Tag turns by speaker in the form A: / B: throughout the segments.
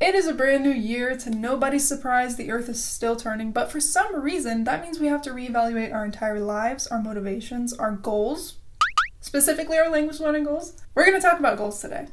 A: It is a brand new year. To nobody's surprise, the earth is still turning, but for some reason, that means we have to reevaluate our entire lives, our motivations, our goals, specifically our language learning goals. We're going to talk about goals today.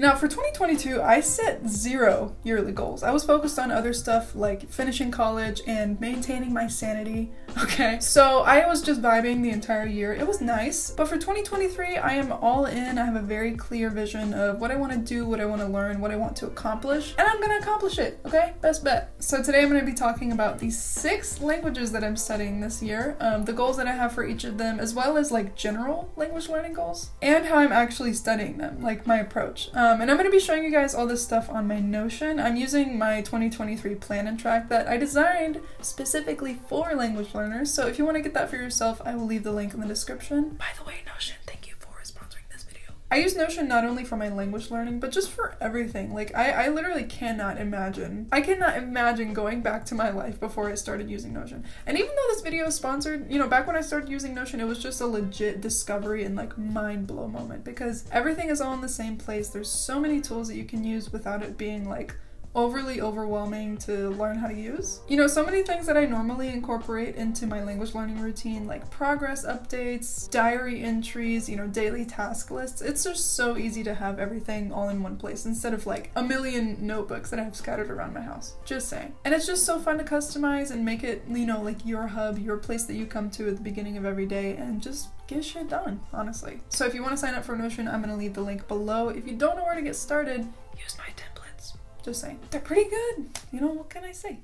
A: Now, for 2022, I set 0 yearly goals. I was focused on other stuff like finishing college and maintaining my sanity, okay? So I was just vibing the entire year. It was nice. But for 2023, I am all in. I have a very clear vision of what I want to do, what I want to learn, what I want to accomplish, and I'm going to accomplish it, okay? Best bet. So today I'm going to be talking about the 6 languages that I'm studying this year, the goals that I have for each of them, as well as like general language learning goals, and how I'm actually studying them, like my approach. And I'm going to be showing you guys all this stuff on my Notion. I'm using my 2023 plan and track that I designed specifically for language learners. So if you want to get that for yourself, I will leave the link in the description. By the way, Notion, thank you for sponsoring this video. I use Notion not only for my language learning, but just for everything. Like I literally cannot imagine going back to my life before I started using Notion. And even though this video is sponsored, you know, back when I started using Notion, it was just a legit discovery and like mind blow moment because everything is all in the same place. There's so many tools that you can use without it being like overly overwhelming to learn how to use. You know, so many things that I normally incorporate into my language learning routine, like progress updates, diary entries, you know, daily task lists. It's just so easy to have everything all in one place instead of like a million notebooks that I have scattered around my house. Just saying. And it's just so fun to customize and make it, you know, like your hub, your place that you come to at the beginning of every day and just get shit done, honestly. So if you want to sign up for Notion, I'm going to leave the link below. If you don't know where to get started, use my templates. Just saying. They're pretty good. You know, what can I say?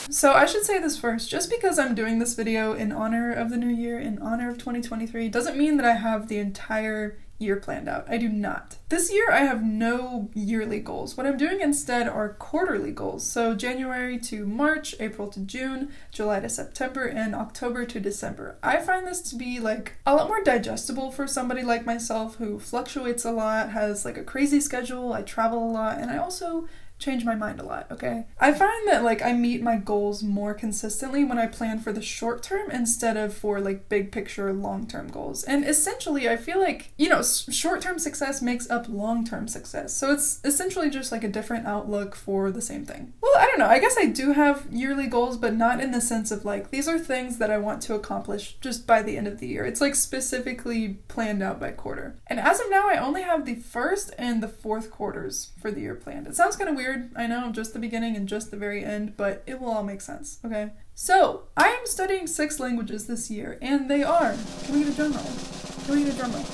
A: So I should say this first, just because I'm doing this video in honor of the new year, in honor of 2023, doesn't mean that I have the entire year planned out. I do not. This year I have no yearly goals. What I'm doing instead are quarterly goals. So January to March, April to June, July to September, and October to December. I find this to be like a lot more digestible for somebody like myself who fluctuates a lot, has like a crazy schedule, I travel a lot, and I also change my mind a lot, okay? I find that like I meet my goals more consistently when I plan for the short term instead of for like big picture long-term goals. And essentially I feel like, you know, short-term success makes up long-term success. So it's essentially just like a different outlook for the same thing. Well, I don't know, I guess I do have yearly goals, but not in the sense of like, these are things that I want to accomplish just by the end of the year. It's like specifically planned out by quarter. And as of now, I only have the first and the fourth quarters for the year planned. It sounds kind of weird, I know, just the beginning and just the very end, but it will all make sense, okay? So, I am studying 6 languages this year, and they are, can we get a drum roll? Can we get a drum roll?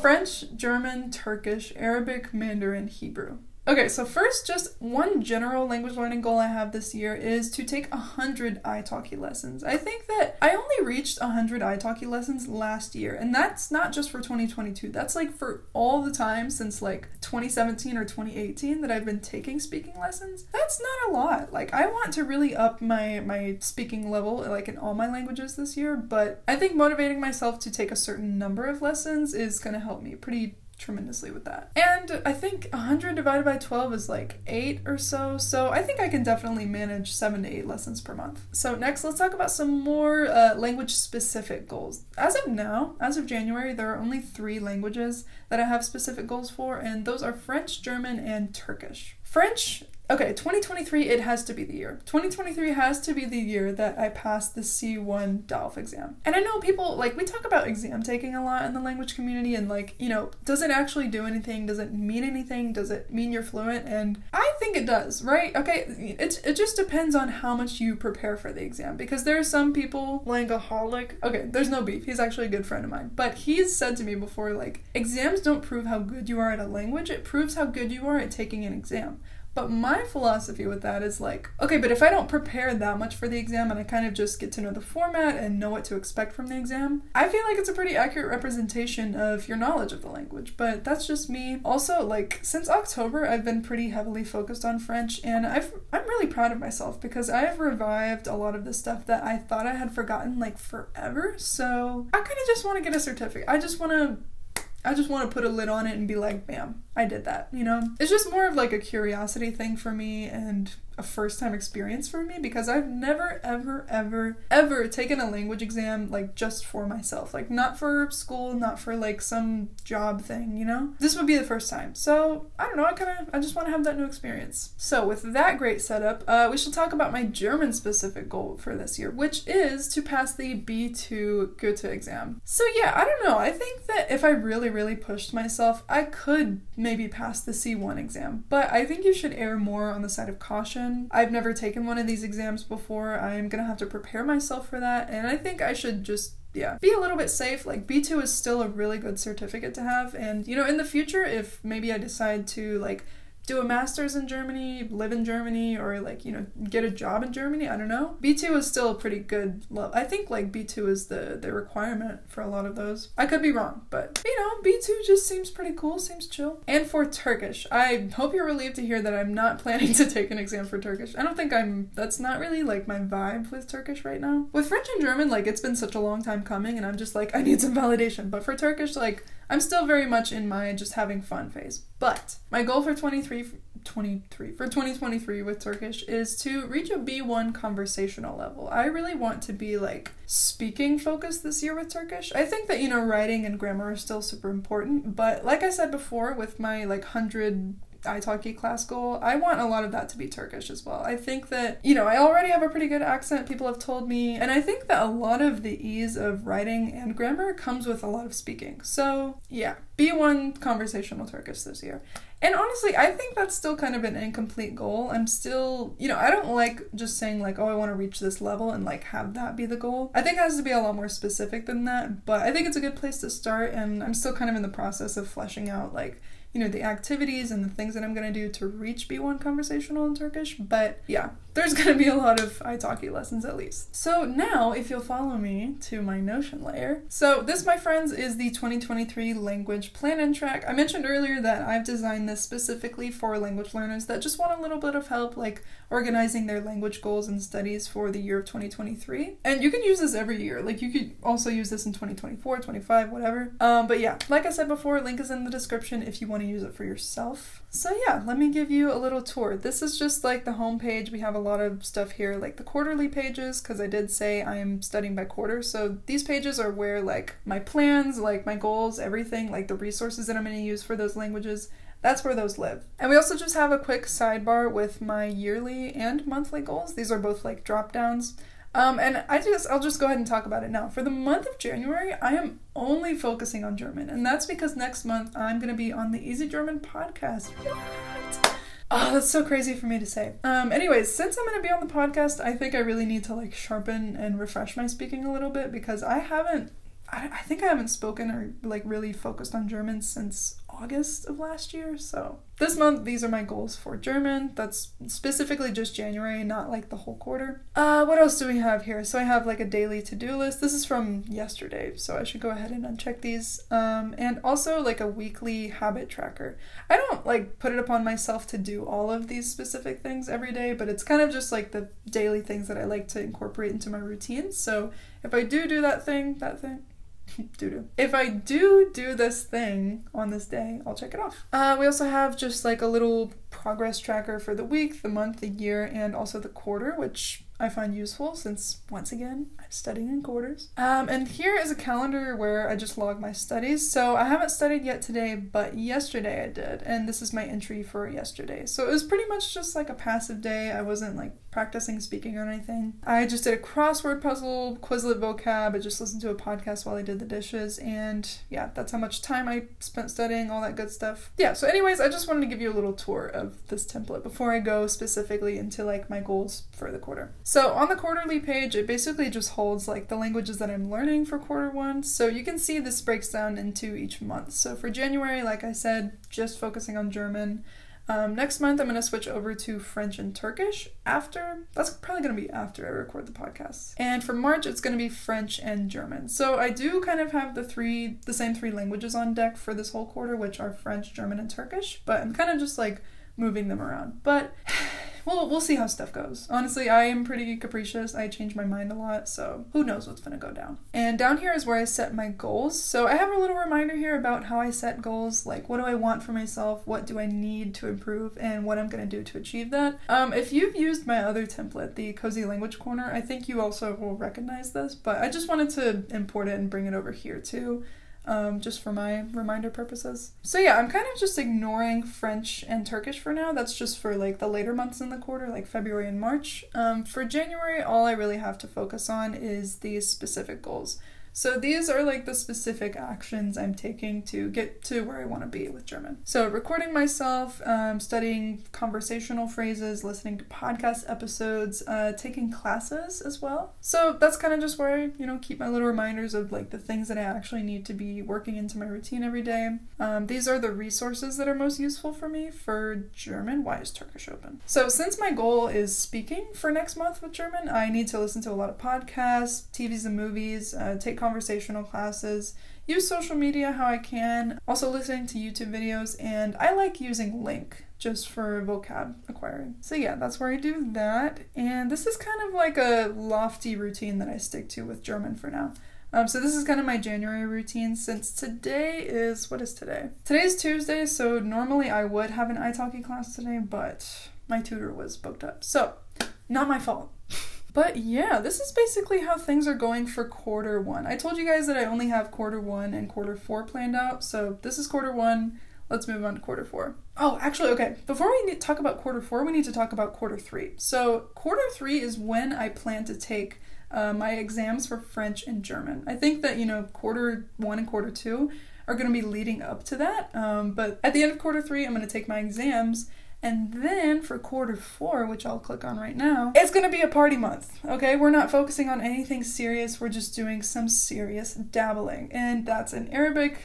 A: French, German, Turkish, Arabic, Mandarin, Hebrew. Okay, so first, just one general language learning goal I have this year is to take 100 italki lessons. I think that I only reached 100 italki lessons last year, and that's not just for 2022. That's like for all the time since like 2017 or 2018 that I've been taking speaking lessons. That's not a lot. Like, I want to really up my speaking level like in all my languages this year, but I think motivating myself to take a certain number of lessons is gonna help me pretty tremendously with that. And I think 100 divided by 12 is like 8 or so, so I think I can definitely manage 7 to 8 lessons per month. So next, let's talk about some more language specific goals. As of now, as of January, there are only 3 languages that I have specific goals for, and those are French, German, and Turkish. French, okay, 2023, it has to be the year. 2023 has to be the year that I pass the C1 DALF exam. And I know people, like, we talk about exam taking a lot in the language community and, like, you know, does it actually do anything? Does it mean anything? Does it mean you're fluent? And I think it does, right? Okay, it just depends on how much you prepare for the exam, because there are some people, Langaholic, okay, there's no beef, he's actually a good friend of mine, but he's said to me before, like, exams don't prove how good you are at a language, it proves how good you are at taking an exam. But my philosophy with that is like, okay, but if I don't prepare that much for the exam and I kind of just get to know the format and know what to expect from the exam, I feel like it's a pretty accurate representation of your knowledge of the language, but that's just me. Also, like, since October, I've been pretty heavily focused on French, and I'm really proud of myself because I've revived a lot of the stuff that I thought I had forgotten like forever, so I kind of just want to get a certificate. I just want to put a lid on it and be like, bam, I did that, you know? It's just more of like a curiosity thing for me and a first time experience for me, because I've never ever taken a language exam like just for myself, like not for school, not for like some job thing, you know? This would be the first time. So I don't know, I just want to have that new experience. So with that great setup, we should talk about my German specific goal for this year, which is to pass the B2 Goethe exam. So yeah, I don't know, I think that if I really pushed myself, I could maybe pass the C1 exam, but I think you should err more on the side of caution. I've never taken one of these exams before. I'm gonna have to prepare myself for that, and I think I should just be a little bit safe. Like B2 is still a really good certificate to have, and you know, in the future, if maybe I decide to like do a master's in Germany, live in Germany, or like, you know, get a job in Germany, I don't know. B2 is still a pretty good level. I think like B2 is the requirement for a lot of those. I could be wrong, but you know, B2 just seems pretty cool, seems chill. And for Turkish, I hope you're relieved to hear that I'm not planning to take an exam for Turkish. I don't think that's not really like my vibe with Turkish right now. With French and German, like it's been such a long time coming and I'm just like, I need some validation. But for Turkish, like I'm still very much in my just having fun phase. But my goal for 2023 with Turkish is to reach a B1 conversational level. I really want to be like speaking focused this year with Turkish. I think that, you know, writing and grammar are still super important, but like I said before, with my like 100 italki class goal, I want a lot of that to be Turkish as well. I think that, you know, I already have a pretty good accent, people have told me, and I think that a lot of the ease of writing and grammar comes with a lot of speaking. So yeah, B1 conversational Turkish this year. And honestly, I think that's still kind of an incomplete goal. I'm still, you know, I don't like just saying like, oh, I want to reach this level and like have that be the goal. I think it has to be a lot more specific than that, but I think it's a good place to start, and I'm still kind of in the process of fleshing out like, you know, the activities and the things that I'm going to do to reach B1 conversational in Turkish. But yeah, there's going to be a lot of italki lessons at least. So now, if you'll follow me to my Notion layer. So this, my friends, is the 2023 language plan-in track. I mentioned earlier that I've designed this specifically for language learners that just want a little bit of help, like organizing their language goals and studies for the year of 2023. And you can use this every year. Like you could also use this in 2024, 25, whatever. But yeah, like I said before, link is in the description if you want to use it for yourself. So yeah, let me give you a little tour. This is just like the home page. We have a lot of stuff here, like the quarterly pages, because I did say I am studying by quarter. So these pages are where like my plans, like my goals, everything, like the resources that I'm going to use for those languages, that's where those live. And we also just have a quick sidebar with my yearly and monthly goals. These are both like drop downs. And I'll just go ahead and talk about it now. For the month of January, I am only focusing on German, and that's because next month I'm going to be on the Easy German podcast. What? Oh, that's so crazy for me to say. Anyways, since I'm going to be on the podcast, I think I really need to like sharpen and refresh my speaking a little bit, because I think I haven't spoken or like really focused on German since August of last year. So this month, these are my goals for German. That's specifically just January, not like the whole quarter. What else do we have here? So I have like a daily to-do list. This is from yesterday, so I should go ahead and uncheck these. And also like a weekly habit tracker. I don't like put it upon myself to do all of these specific things every day, but it's kind of just like the daily things that I like to incorporate into my routine. So if I do that thing, if I do this thing on this day, I'll check it off. We also have just like a little progress tracker for the week, the month, the year, and also the quarter, which I find useful since, once again, I'm studying in quarters. And here is a calendar where I just log my studies. So I haven't studied yet today, but yesterday I did, and this is my entry for yesterday. So it was pretty much just like a passive day. I wasn't like practicing speaking or anything. I just did a crossword puzzle, Quizlet vocab. I just listened to a podcast while I did the dishes, and yeah, that's how much time I spent studying, all that good stuff. Yeah, so anyways, I just wanted to give you a little tour of this template before I go specifically into like my goals for the quarter. So on the quarterly page, it basically just holds like the languages that I'm learning for quarter one. So you can see this breaks down into each month. So for January, like I said, just focusing on German. Next month, I'm going to switch over to French and Turkish that's probably going to be after I record the podcast. And for March, it's going to be French and German. So I do kind of have the same three languages on deck for this whole quarter, which are French, German, and Turkish, but I'm kind of just like moving them around. But we'll see how stuff goes. Honestly, I am pretty capricious. I change my mind a lot, so who knows what's gonna go down. And down here is where I set my goals. So I have a little reminder here about how I set goals, like what do I want for myself, what do I need to improve, and what I'm gonna do to achieve that. If you've used my other template, the Cozy Language Corner, I think you also will recognize this, but I just wanted to import it and bring it over here too. Just for my reminder purposes. So yeah, I'm kind of just ignoring French and Turkish for now. That's just for like the later months in the quarter, like February and March. For January, all I really have to focus on is these specific goals. So these are like the specific actions I'm taking to get to where I want to be with German. So recording myself, studying conversational phrases, listening to podcast episodes, taking classes as well. So that's kind of just where I, keep my little reminders of like the things that I actually need to be working into my routine every day. These are the resources that are most useful for me for German. Why is Turkish open? So since my goal is speaking for next month with German, I need to listen to a lot of podcasts, TVs and movies, take conversational classes, use social media how I can, also listening to YouTube videos, and I like using Link just for vocab acquiring. So yeah, that's where I do that, and this is kind of like a lofty routine that I stick to with German for now. So this is kind of my January routine since today is, what is today? Today's Tuesday, so normally I would have an italki class today, but my tutor was booked up, so not my fault. But yeah, this is basically how things are going for quarter one. I told you guys that I only have quarter one and quarter four planned out, so this is quarter one. Let's move on to quarter four. Oh, actually, okay, before we talk about quarter four, we need to talk about quarter three. So quarter three is when I plan to take my exams for French and German. I think that, quarter one and quarter two are going to be leading up to that, but at the end of quarter three, I'm going to take my exams. And then for quarter four, which I'll click on right now, it's gonna be a party month, okay? We're not focusing on anything serious, we're just doing some serious dabbling. And that's in Arabic,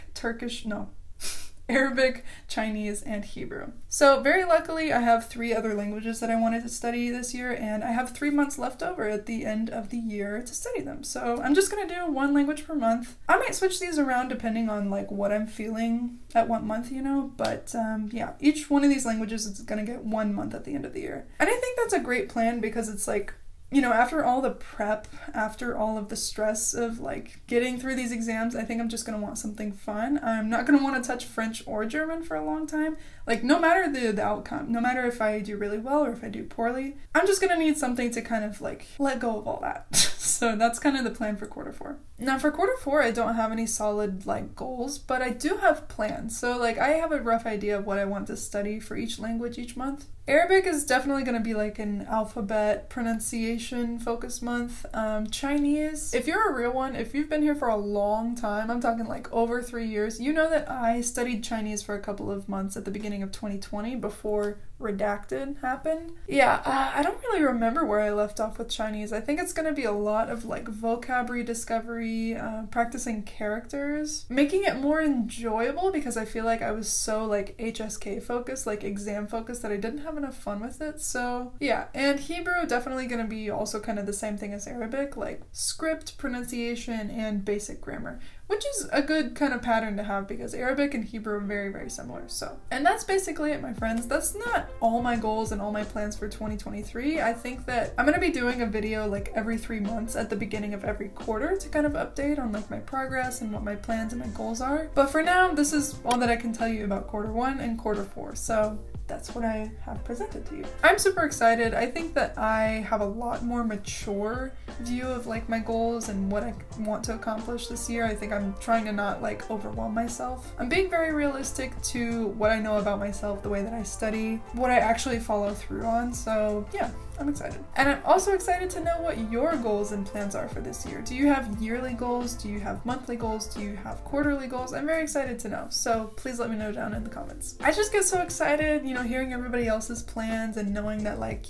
A: Arabic, Chinese, and Hebrew. So very luckily, I have 3 other languages that I wanted to study this year, and I have 3 months left over at the end of the year to study them. So I'm just gonna do 1 language per month. I might switch these around depending on like what I'm feeling at what month, but yeah, each one of these languages is gonna get 1 month at the end of the year. And I think that's a great plan because it's like, after all the prep, after all of the stress of like getting through these exams, I think I'm just gonna want something fun. I'm not gonna want to touch French or German for a long time. Like no matter the outcome, no matter if I do really well or if I do poorly, I'm just gonna need something to kind of like let go of all that. So that's kind of the plan for quarter four. Now for quarter four, I don't have any solid like goals, but I do have plans. So like I have a rough idea of what I want to study for each language each month. Arabic is definitely going to be like an alphabet pronunciation focus month. Chinese, if you're a real one, if you've been here for a long time, I'm talking like over 3 years, you know that I studied Chinese for a couple of months at the beginning of 2020 before Redacted happened. Yeah, I don't really remember where I left off with Chinese. I think it's going to be a lot of like vocabulary discovery, practicing characters, making it more enjoyable because I feel like I was so like HSK focused, like exam focused, that I didn't have enough fun with it. So yeah, and Hebrew definitely going to be also kind of the same thing as Arabic, like script, pronunciation, and basic grammar, which is a good kind of pattern to have because Arabic and Hebrew are very, very similar. So, and that's basically it, my friends. That's not all my goals and all my plans for 2023. I think that I'm gonna be doing a video like every 3 months at the beginning of every quarter to kind of update on like my progress and what my plans and my goals are. But for now, this is all that I can tell you about quarter one and quarter four. So that's what I have presented to you. I'm super excited. I think that I have a lot more mature view of like my goals and what I want to accomplish this year. I think I'm trying to not like overwhelm myself. I'm being very realistic to what I know about myself, the way that I study, what I actually follow through on. So yeah, I'm excited. And I'm also excited to know what your goals and plans are for this year. Do you have yearly goals? Do you have monthly goals? Do you have quarterly goals? I'm very excited to know. So please let me know down in the comments. I just get so excited, hearing everybody else's plans and knowing that like,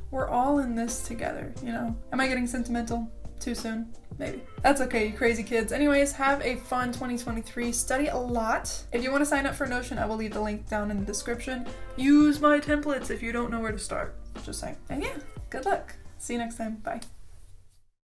A: we're all in this together, Am I getting sentimental? Too soon? Maybe. That's okay, you crazy kids. Anyways, have a fun 2023. Study a lot. If you want to sign up for Notion, I will leave the link down in the description. Use my templates if you don't know where to start. Just saying. And yeah, good luck. See you next time. Bye.